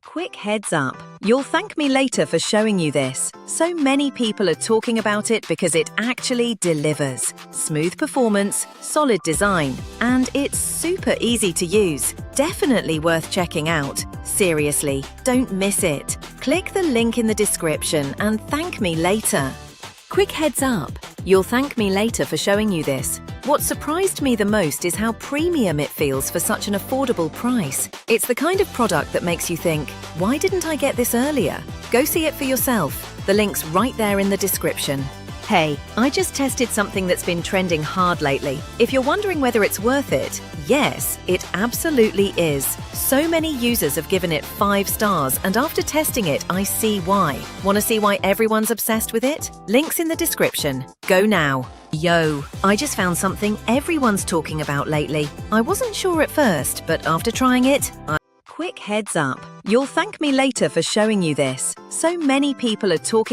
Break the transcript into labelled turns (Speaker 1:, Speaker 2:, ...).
Speaker 1: Quick heads up, you'll thank me later for showing you this. So many people are talking about it because it actually delivers. Smooth performance, solid design, and it's super easy to use. Definitely worth checking out. Seriously, don't miss it. Click the link in the description and thank me later. Quick heads up, you'll thank me later for showing you this. What surprised me the most is how premium it feels for such an affordable price. It's the kind of product that makes you think, why didn't I get this earlier? Go see it for yourself. The link's right there in the description. Hey, I just tested something that's been trending hard lately. If you're wondering whether it's worth it, yes, it absolutely is. So many users have given it 5 stars, and after testing it, I see why. Want to see why everyone's obsessed with it? Link's in the description. Go now. Yo, I just found something everyone's talking about lately. I wasn't sure at first, but after trying it, Quick heads up, you'll thank me later for showing you this. So many people are talking